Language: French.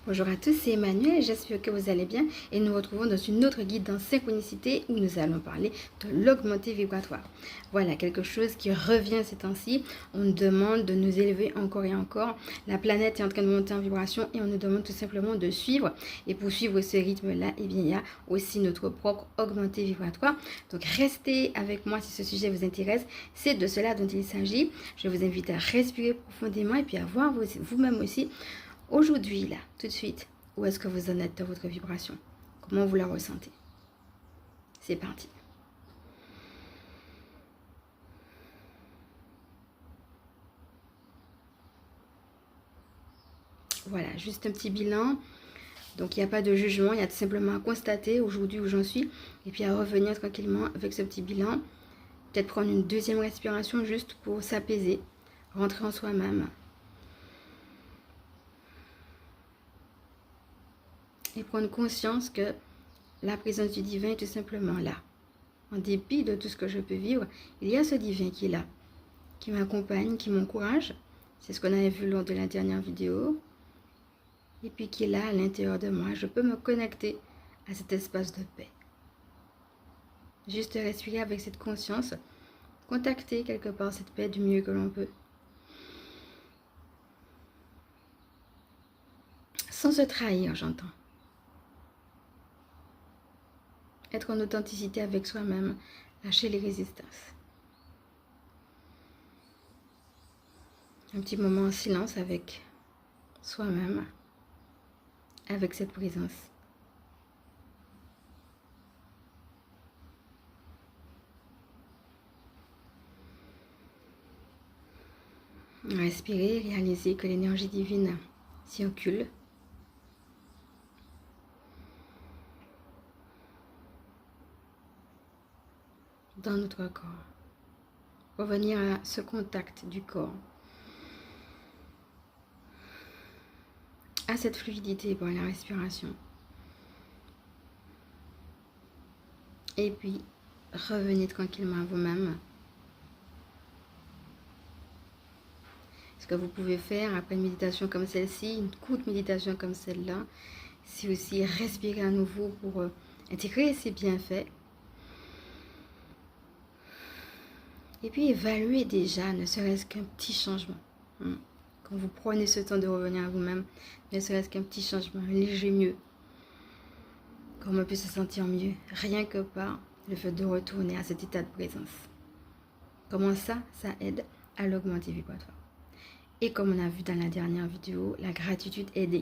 Bonjour à tous, c'est Emmanuel, j'espère que vous allez bien et nous retrouvons dans une autre guide dans synchronicité où nous allons parler de l'augmenté vibratoire. Voilà quelque chose qui revient ces temps-ci, on nous demande de nous élever encore et encore, la planète est en train de monter en vibration et on nous demande tout simplement de suivre et pour suivre ce rythme-là, eh bien, il y a aussi notre propre augmenté vibratoire. Donc restez avec moi si ce sujet vous intéresse, c'est de cela dont il s'agit. Je vous invite à respirer profondément et puis à voir vous-même aussi aujourd'hui, là, tout de suite, où est-ce que vous en êtes dans votre vibration? Comment vous la ressentez? C'est parti. Voilà, juste un petit bilan. Donc, il n'y a pas de jugement, il y a tout simplement à constater aujourd'hui où j'en suis et puis à revenir tranquillement avec ce petit bilan. Peut-être prendre une deuxième respiration juste pour s'apaiser, rentrer en soi-même. Et prendre conscience que la présence du divin est tout simplement là. En dépit de tout ce que je peux vivre, il y a ce divin qui est là, qui m'accompagne, qui m'encourage. C'est ce qu'on avait vu lors de la dernière vidéo. Et puis qui est là à l'intérieur de moi. Je peux me connecter à cet espace de paix. Juste respirer avec cette conscience. Contacter quelque part cette paix du mieux que l'on peut. Sans se trahir, j'entends. Être en authenticité avec soi-même. Lâcher les résistances. Un petit moment en silence avec soi-même. Avec cette présence. Respirez, réalisez que l'énergie divine circule. Dans notre corps. Revenir à ce contact du corps. À cette fluidité par la respiration. Et puis, revenez tranquillement à vous-même. Ce que vous pouvez faire après une méditation comme celle-ci, une courte méditation comme celle-là, c'est aussi respirer à nouveau pour intégrer ces bienfaits. Et puis évaluer déjà, ne serait-ce qu'un petit changement. Quand vous prenez ce temps de revenir à vous-même, ne serait-ce qu'un petit changement, un léger mieux. Comment on peut se sentir mieux, rien que par le fait de retourner à cet état de présence. Comment ça aide à l'augmenter vibratoire. Et comme on a vu dans la dernière vidéo, la gratitude aide